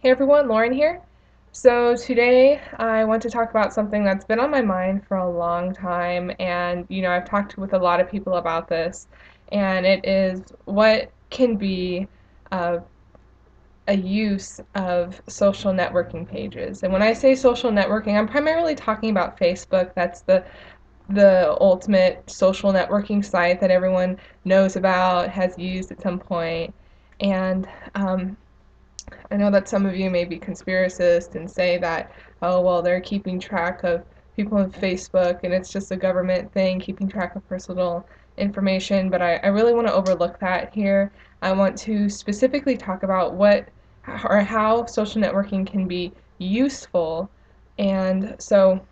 Hey everyone, Lauren here. So today I want to talk about something that's been on my mind for a long time, and I've talked with a lot of people about this, and it is what can be uh, a use of social networking pages. And when I say social networking, I'm primarily talking about Facebook. That's the ultimate social networking site that everyone knows about, has used at some point, and I know that some of you may be conspiracists and say that, oh, well, they're keeping track of people on Facebook and it's just a government thing, keeping track of personal information, but I really want to overlook that here. I want to specifically talk about what or how social networking can be useful. And so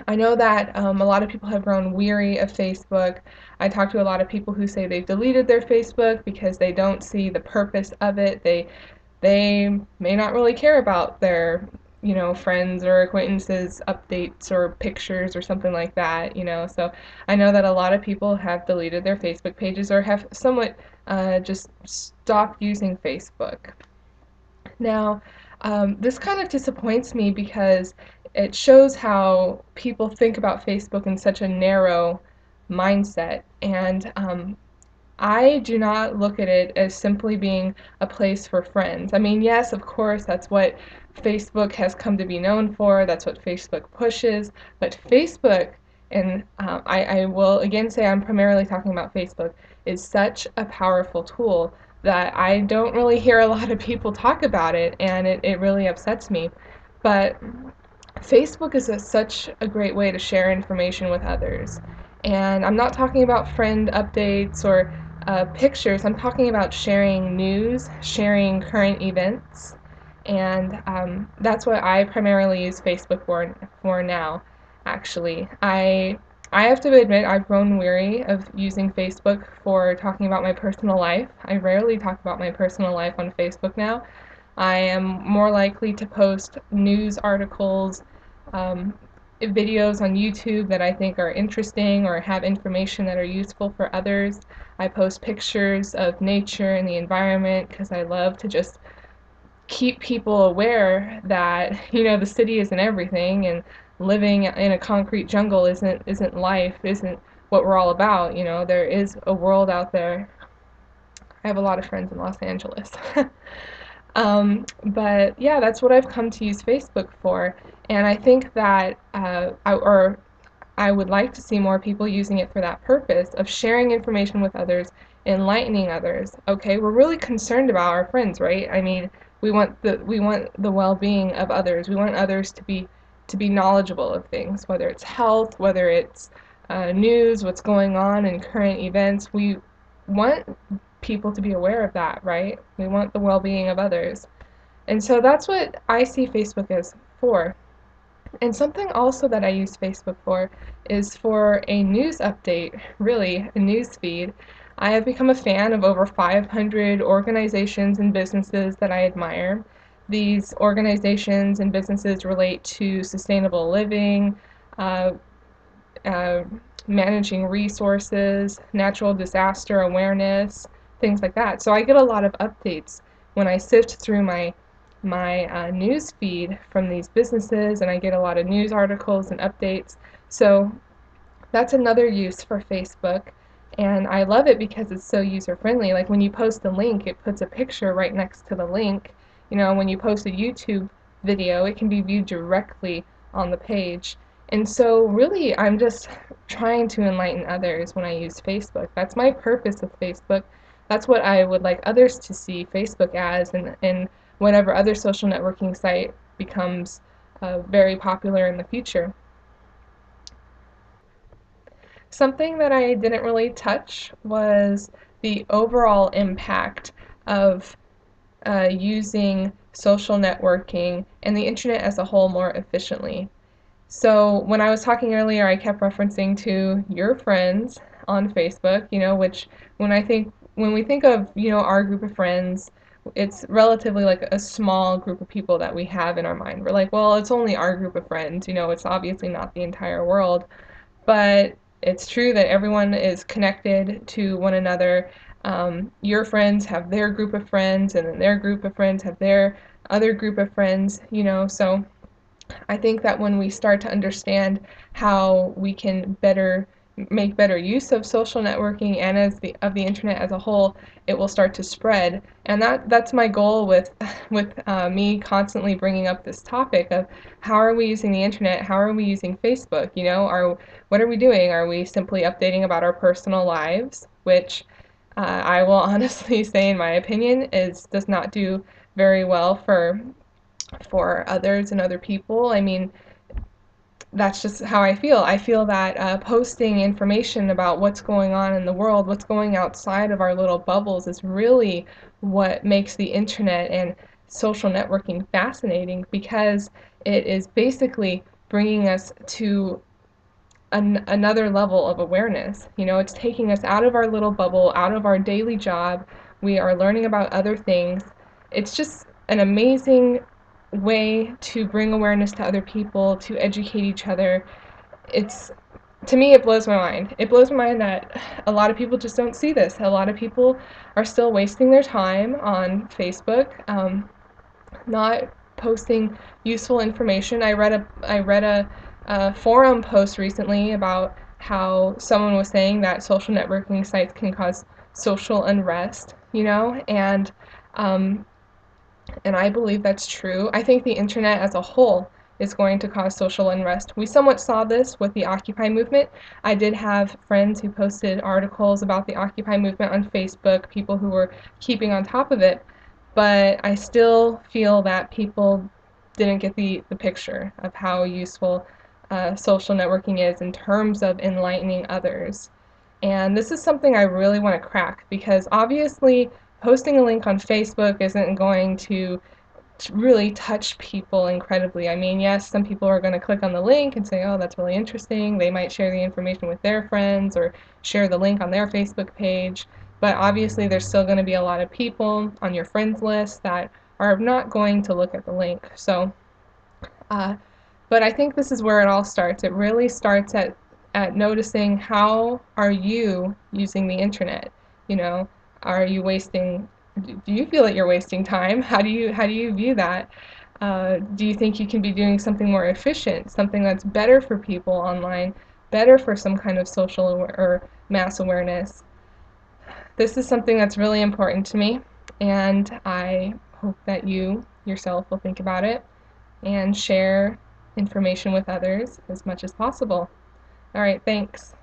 I know that a lot of people have grown weary of Facebook. I talk to a lot of people who say they've deleted their Facebook because they don't see the purpose of it. They may not really care about their, friends or acquaintances updates or pictures or something like that. So I know that a lot of people have deleted their Facebook pages or have somewhat just stopped using Facebook. Now, this kind of disappoints me because it shows how people think about Facebook in such a narrow mindset. And I do not look at it as simply being a place for friends. I mean, yes, of course, that's what Facebook has come to be known for, that's what Facebook pushes, but Facebook, and I will again say I'm primarily talking about Facebook, is such a powerful tool that I don't really hear a lot of people talk about it, and it really upsets me. But Facebook is such a great way to share information with others. And I'm not talking about friend updates or pictures, I'm talking about sharing news, sharing current events, and that's what I primarily use Facebook for now, actually. I have to admit I've grown weary of using Facebook for talking about my personal life. I rarely talk about my personal life on Facebook now. I am more likely to post news articles, um, videos on YouTube that I think are interesting or have information that are useful for others. I post pictures of nature and the environment because I love to just keep people aware that the city isn't everything, and living in a concrete jungle isn't life, isn't what we're all about. There is a world out there. I have a lot of friends in Los Angeles. But yeah, that's what I've come to use Facebook for, and I think that I would like to see more people using it for that purpose of sharing information with others, enlightening others. Okay, we're really concerned about our friends, right? I mean, we want the well-being of others. We want others to be knowledgeable of things, whether it's health, whether it's news, what's going on in current events. We want people to be aware of that, right? We want the well-being of others. And so that's what I see Facebook as for. And something also that I use Facebook for is for a news update, really, a news feed. I have become a fan of over 500 organizations and businesses that I admire. These organizations and businesses relate to sustainable living, uh, uh, managing resources, natural disaster awareness, things like that. So I get a lot of updates when I sift through my news feed from these businesses, and I get a lot of news articles and updates. So that's another use for Facebook, and I love it because it's so user friendly. Like when you post a link, it puts a picture right next to the link. When you post a YouTube video, it can be viewed directly on the page. And so really, I'm just trying to enlighten others when I use Facebook. That's my purpose with Facebook. That's what I would like others to see Facebook as, and whatever other social networking site becomes very popular in the future. Something that I didn't really touch was the overall impact of using social networking and the internet as a whole more efficiently. So when I was talking earlier, I kept referencing to your friends on Facebook, which when we think of, our group of friends, it's relatively like a small group of people that we have in our mind. We're like, well, it's only our group of friends, it's obviously not the entire world. But it's true that everyone is connected to one another. Your friends have their group of friends, and then their group of friends have their other group of friends, so I think that when we start to understand how we can make better use of social networking and as the internet as a whole, it will start to spread. And that's my goal with me constantly bringing up this topic of how are we using the internet? How are we using Facebook? What are we doing? Are we simply updating about our personal lives, which I will honestly say, in my opinion, is does not do very well for others and other people. I mean, that's just how I feel. I feel that posting information about what's going on in the world, what's going outside of our little bubbles, is really what makes the internet and social networking fascinating, because it is basically bringing us to another level of awareness. It's taking us out of our little bubble, out of our daily job. We are learning about other things. It's just an amazing way to bring awareness to other people, to educate each other. It's To me, it blows my mind. It blows my mind that a lot of people just don't see this. A lot of people are still wasting their time on Facebook, not posting useful information. I read a forum post recently about how someone was saying that social networking sites can cause social unrest, um, and I believe that's true. I think the internet as a whole is going to cause social unrest. We somewhat saw this with the Occupy movement. I did have friends who posted articles about the Occupy movement on Facebook, people who were keeping on top of it, but I still feel that people didn't get the picture of how useful social networking is in terms of enlightening others. And this is something I really want to crack, because obviously posting a link on Facebook isn't going to really touch people incredibly. I mean, yes, some people are going to click on the link and say, oh, that's really interesting. They might share the information with their friends or share the link on their Facebook page. But obviously, there's still going to be a lot of people on your friends list that are not going to look at the link. Uh, but I think this is where it all starts. It really starts at noticing, how are you using the internet? You know, are you wasting? Do you feel that you're wasting time? How do you view that? Do you think you can be doing something more efficient, something that's better for people online, better for some kind of social or mass awareness? This is something that's really important to me, and I hope that you yourself will think about it and share information with others as much as possible. All right, thanks.